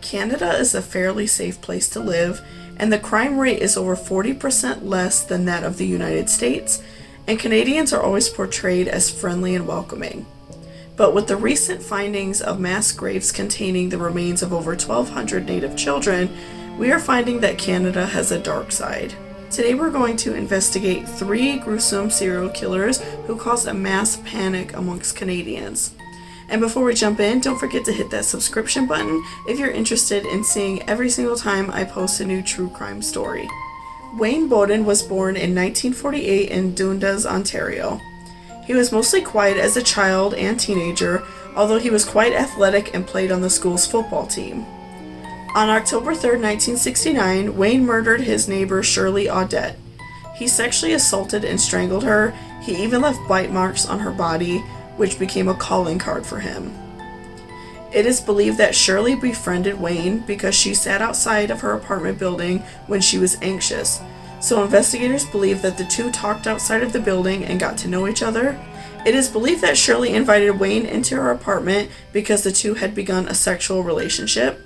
Canada is a fairly safe place to live, and the crime rate is over 40% less than that of the United States, and Canadians are always portrayed as friendly and welcoming. But with the recent findings of mass graves containing the remains of over 1,200 Native children, we are finding that Canada has a dark side. Today we're going to investigate 3 gruesome serial killers who caused a mass panic amongst Canadians. And before we jump in, don't forget to hit that subscription button if you're interested in seeing every single time I post a new true crime story. Wayne Bowden was born in 1948 in Dundas, Ontario. He was mostly quiet as a child and teenager, although he was quite athletic and played on the school's football team. On October 3, 1969, Wayne murdered his neighbor Shirley Audette. He sexually assaulted and strangled her. He even left bite marks on her body, which became a calling card for him. It is believed that Shirley befriended Wayne because she sat outside of her apartment building when she was anxious. So investigators believe that the two talked outside of the building and got to know each other. It is believed that Shirley invited Wayne into her apartment because the two had begun a sexual relationship.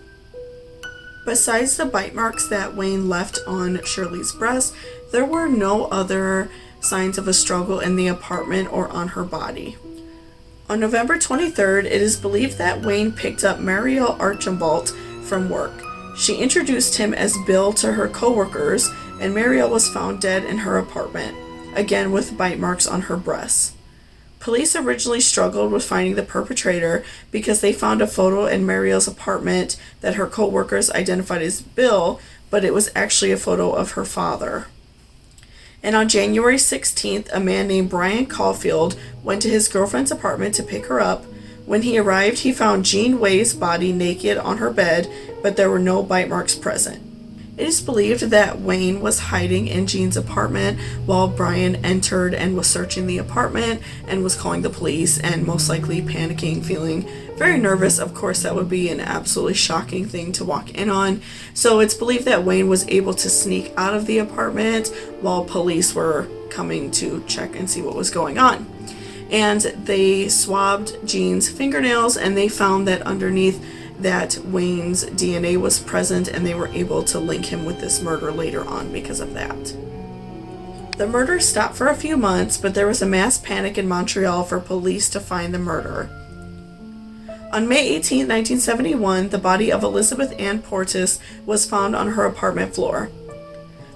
Besides the bite marks that Wayne left on Shirley's breast, there were no other signs of a struggle in the apartment or on her body. On November 23rd, it is believed that Wayne picked up Mariel Archambault from work. She introduced him as Bill to her coworkers, and Mariel was found dead in her apartment, again with bite marks on her breasts. Police originally struggled with finding the perpetrator because they found a photo in Mariel's apartment that her coworkers identified as Bill, but it was actually a photo of her father. And on January 16th, a man named Brian Caulfield went to his girlfriend's apartment to pick her up. When he arrived, he found Jean Way's body naked on her bed, but there were no bite marks present. It is believed that Wayne was hiding in Jean's apartment while Brian entered and was searching the apartment and was calling the police and most likely panicking, feeling very nervous. Of course, that would be an absolutely shocking thing to walk in on. So it's believed that Wayne was able to sneak out of the apartment while police were coming to check and see what was going on. And they swabbed Jean's fingernails and they found that underneath that Wayne's DNA was present, and they were able to link him with this murder later on because of that. The murder stopped for a few months, but there was a mass panic in Montreal for police to find the murderer. On May 18, 1971, the body of Elizabeth Ann Portis was found on her apartment floor.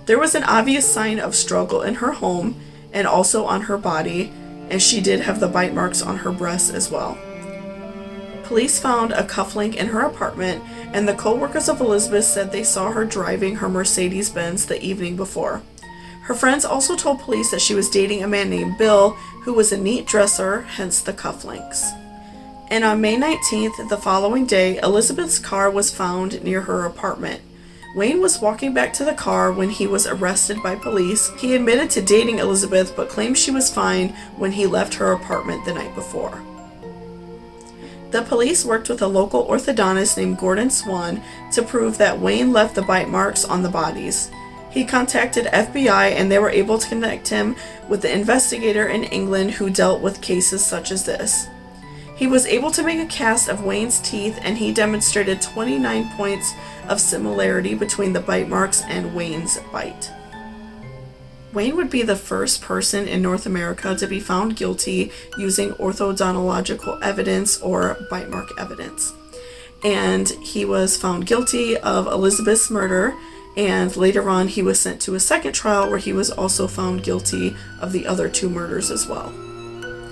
There was an obvious sign of struggle in her home and also on her body, and she did have the bite marks on her breasts as well. Police found a cufflink in her apartment, and the co-workers of Elizabeth said they saw her driving her Mercedes-Benz the evening before. Her friends also told police that she was dating a man named Bill, who was a neat dresser, hence the cufflinks. And on May 19th, the following day, Elizabeth's car was found near her apartment. Wayne was walking back to the car when he was arrested by police. He admitted to dating Elizabeth, but claimed she was fine when he left her apartment the night before. The police worked with a local orthodontist named Gordon Swan to prove that Wayne left the bite marks on the bodies. He contacted FBI and they were able to connect him with the investigator in England who dealt with cases such as this. He was able to make a cast of Wayne's teeth and he demonstrated 29 points of similarity between the bite marks and Wayne's bite. Wayne would be the first person in North America to be found guilty using orthodontological evidence or bite mark evidence. And he was found guilty of Elizabeth's murder, and later on he was sent to a second trial where he was also found guilty of the other 2 murders as well.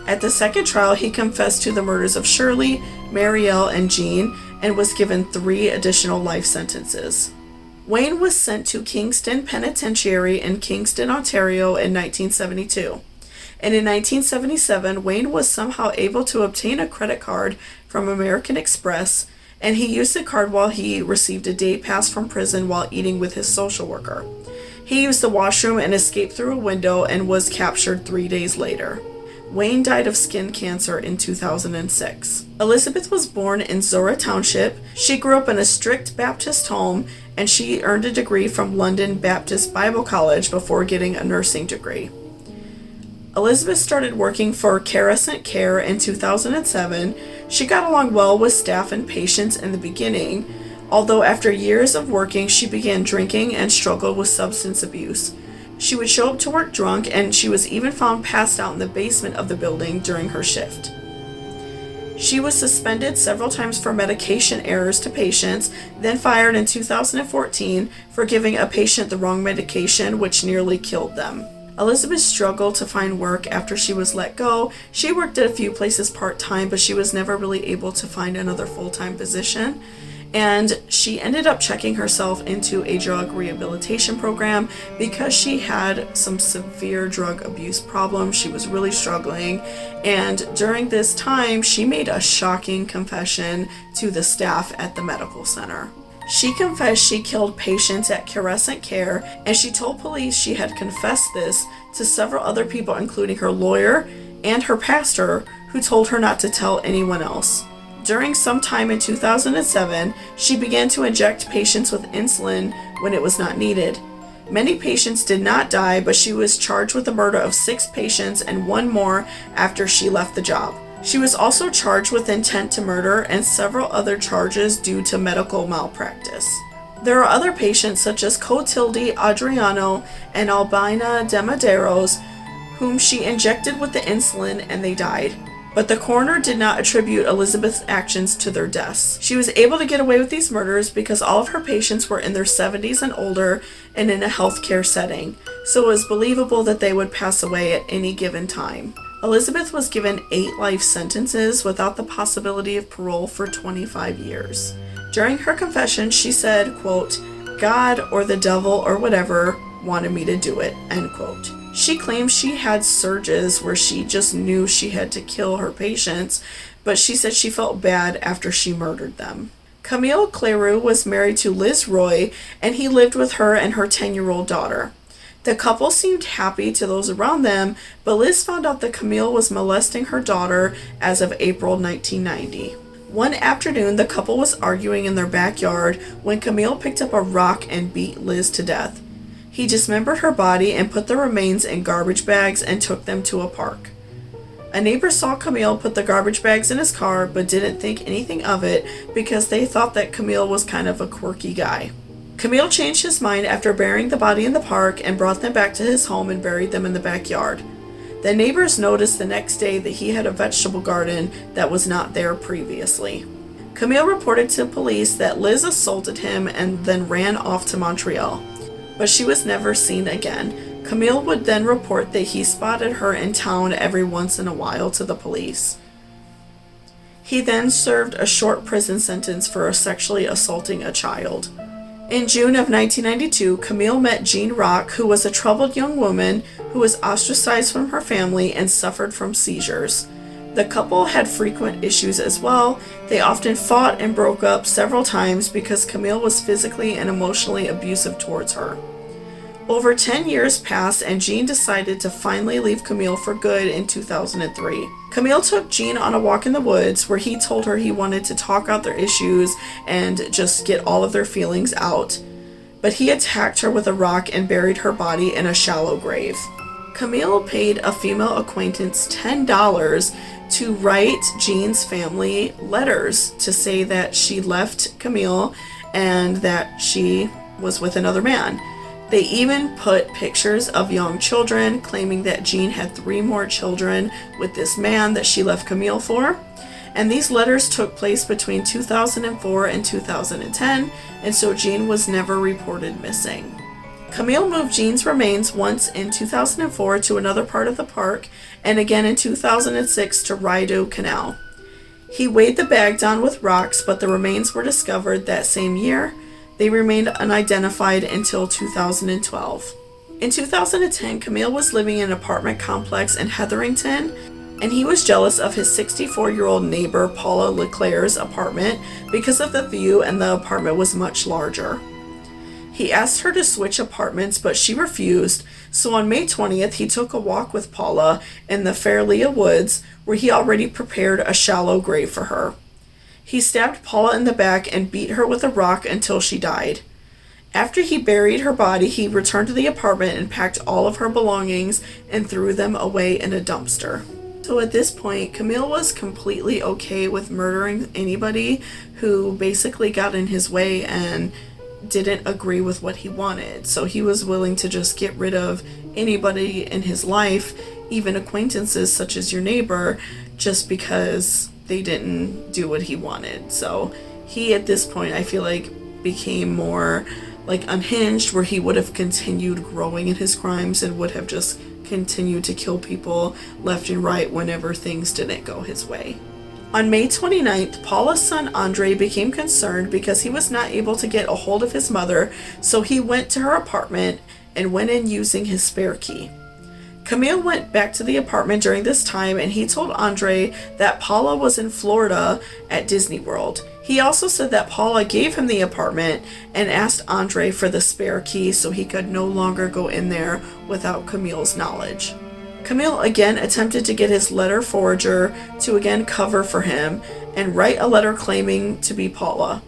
At the second trial, he confessed to the murders of Shirley, Mariel, and Jean, and was given 3 additional life sentences. Wayne was sent to Kingston Penitentiary in Kingston, Ontario in 1972. And in 1977, Wayne was somehow able to obtain a credit card from American Express, and he used the card while he received a day pass from prison while eating with his social worker. He used the washroom and escaped through a window and was captured 3 days later. Wayne died of skin cancer in 2006. Elizabeth was born in Zora Township. She grew up in a strict Baptist home, and she earned a degree from London Baptist Bible College before getting a nursing degree. Elizabeth started working for Carescent Care in 2007. She got along well with staff and patients in the beginning, Although after years of working, she began drinking and struggled with substance abuse. She would show up to work drunk, and she was even found passed out in the basement of the building during her shift. She was suspended several times for medication errors to patients, then fired in 2014 for giving a patient the wrong medication, which nearly killed them. Elizabeth struggled to find work after she was let go. She worked at a few places part-time, but she was never really able to find another full-time position. And she ended up checking herself into a drug rehabilitation program because she had some severe drug abuse problems. She was really struggling. And during this time, she made a shocking confession to the staff at the medical center. She confessed she killed patients at Crescent Care, and she told police she had confessed this to several other people, including her lawyer and her pastor, who told her not to tell anyone else. During some time in 2007, she began to inject patients with insulin when it was not needed. Many patients did not die, but she was charged with the murder of 6 patients and 1 more after she left the job. She was also charged with intent to murder and several other charges due to medical malpractice. There are other patients such as Clotilde Adriano and Albina de Medeiros, whom she injected with the insulin and they died. But the coroner did not attribute Elizabeth's actions to their deaths. She was able to get away with these murders because all of her patients were in their 70s and older and in a healthcare setting, so it was believable that they would pass away at any given time. Elizabeth was given 8 life sentences without the possibility of parole for 25 years. During her confession, she said, quote, "God or the devil or whatever wanted me to do it," end quote. She claims she had surges where she just knew she had to kill her patients, but she said she felt bad after she murdered them. Camille Cleroux was married to Liz Roy, and he lived with her and her 10-year-old daughter. The couple seemed happy to those around them, but Liz found out that Camille was molesting her daughter as of April 1990. One afternoon, the couple was arguing in their backyard when Camille picked up a rock and beat Liz to death. He dismembered her body and put the remains in garbage bags and took them to a park. A neighbor saw Camille put the garbage bags in his car but didn't think anything of it because they thought that Camille was kind of a quirky guy. Camille changed his mind after burying the body in the park and brought them back to his home and buried them in the backyard. The neighbors noticed the next day that he had a vegetable garden that was not there previously. Camille reported to police that Liz assaulted him and then ran off to Montreal, but she was never seen again. Camille would then report that he spotted her in town every once in a while to the police. He then served a short prison sentence for sexually assaulting a child. In June of 1992, Camille met Jean Rock, who was a troubled young woman who was ostracized from her family and suffered from seizures. The couple had frequent issues as well. They often fought and broke up several times because Camille was physically and emotionally abusive towards her. Over 10 years passed and Jean decided to finally leave Camille for good in 2003. Camille took Jean on a walk in the woods where he told her he wanted to talk out their issues and just get all of their feelings out. But he attacked her with a rock and buried her body in a shallow grave. Camille paid a female acquaintance $10 to write Jean's family letters to say that she left Camille and that she was with another man. They even put pictures of young children, claiming that Jean had 3 more children with this man that she left Camille for. And these letters took place between 2004 and 2010, and so Jean was never reported missing. Camille moved Jean's remains once in 2004 to another part of the park, and again in 2006 to Rideau Canal. He weighed the bag down with rocks, but the remains were discovered that same year. They remained unidentified until 2012. In 2010, Camille was living in an apartment complex in Hetherington, and he was jealous of his 64-year-old neighbor Paula Leclerc's apartment because of the view, and the apartment was much larger. He asked her to switch apartments, but she refused, so on May 20th, he took a walk with Paula in the Fairlea Woods, where he already prepared a shallow grave for her. He stabbed Paula in the back and beat her with a rock until she died. After he buried her body, he returned to the apartment and packed all of her belongings and threw them away in a dumpster. So at this point, Camille was completely okay with murdering anybody who basically got in his way and didn't agree with what he wanted. So he was willing to just get rid of anybody in his life, even acquaintances such as your neighbor, just because they didn't do what he wanted. So he, at this point, I feel like became more like unhinged, where he would have continued growing in his crimes and would have just continued to kill people left and right whenever things didn't go his way. On May 29th, Paula's son Andre became concerned because he was not able to get a hold of his mother, so he went to her apartment and went in using his spare key. Camille went back to the apartment during this time, and he told Andre that Paula was in Florida at Disney World. He also said that Paula gave him the apartment and asked Andre for the spare key so he could no longer go in there without Camille's knowledge. Camille again attempted to get his letter forger to again cover for him and write a letter claiming to be Paula.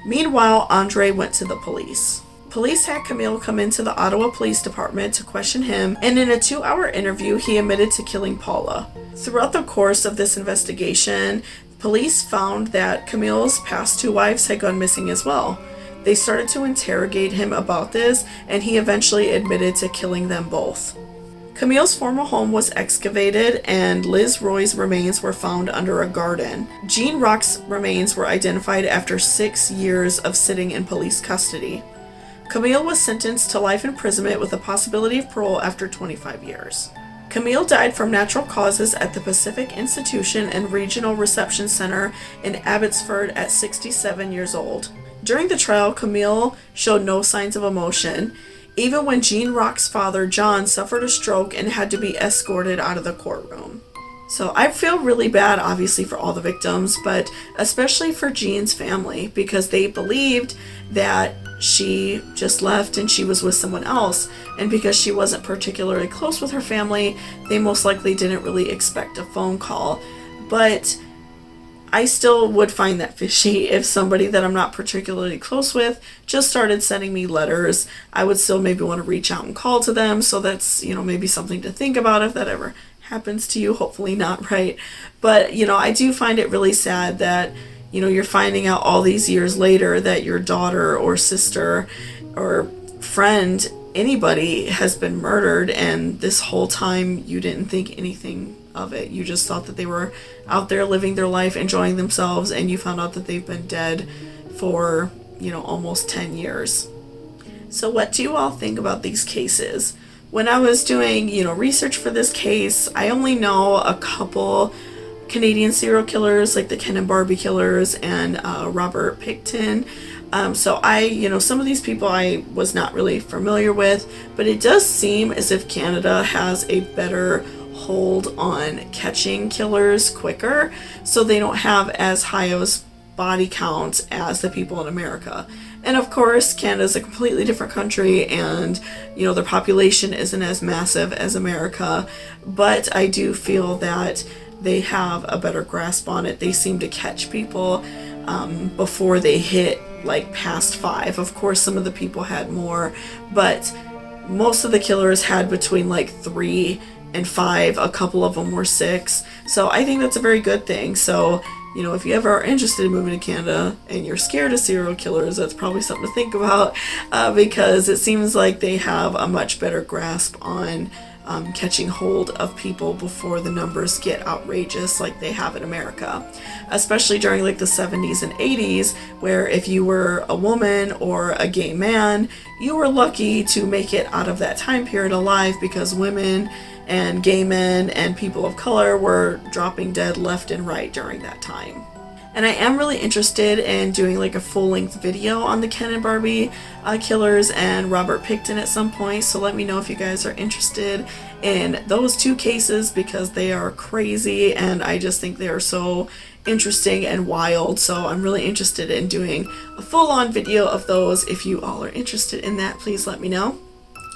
Meanwhile, Andre went to the police. Police had Camille come into the Ottawa Police Department to question him, and in a 2-hour interview, he admitted to killing Paula. Throughout the course of this investigation, police found that Camille's past 2 wives had gone missing as well. They started to interrogate him about this, and he eventually admitted to killing them both. Camille's former home was excavated, and Liz Roy's remains were found under a garden. Jean Rock's remains were identified after 6 years of sitting in police custody. Camille was sentenced to life imprisonment with a possibility of parole after 25 years. Camille died from natural causes at the Pacific Institution and Regional Reception Center in Abbotsford at 67 years old. During the trial, Camille showed no signs of emotion, even when Jean Rock's father, John, suffered a stroke and had to be escorted out of the courtroom. So I feel really bad, obviously, for all the victims, but especially for Jean's family, because they believed that she just left and she was with someone else, and because she wasn't particularly close with her family, they most likely didn't really expect a phone call. But I still would find that fishy if somebody that I'm not particularly close with just started sending me letters. I would still maybe want to reach out and call to them, so that's, maybe something to think about if that ever happens to you. Hopefully not, right? But, I do find it really sad that you're finding out all these years later that your daughter or sister or friend, anybody, has been murdered, and this whole time you didn't think anything of it. You just thought that they were out there living their life, enjoying themselves, and you found out that they've been dead for, almost 10 years. So what do you all think about these cases? When I was doing, research for this case, I only know a couple Canadian serial killers, like the Ken and Barbie killers and Robert Pickton. So some of these people I was not really familiar with, but it does seem as if Canada has a better hold on catching killers quicker, so they don't have as high of body count as the people in America. And of course, Canada is a completely different country, and their population isn't as massive as America, but I do feel that they have a better grasp on it. They seem to catch people before they hit past 5. Of course, some of the people had more, but most of the killers had between 3 and 5. A couple of them were 6. So I think that's a very good thing. So, if you ever are interested in moving to Canada and you're scared of serial killers, that's probably something to think about because it seems like they have a much better grasp on catching hold of people before the numbers get outrageous like they have in America, especially during the 70s and 80s, where if you were a woman or a gay man, you were lucky to make it out of that time period alive, because women and gay men and people of color were dropping dead left and right during that time. And I am really interested in doing a full-length video on the Ken and Barbie killers and Robert Pickton at some point, so let me know if you guys are interested in those 2 cases, because they are crazy and I just think they are so interesting and wild. So I'm really interested in doing a full-on video of those. If you all are interested in that, please let me know.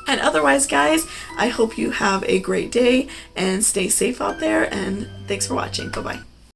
And otherwise, guys, I hope you have a great day and stay safe out there, and thanks for watching. Bye-bye.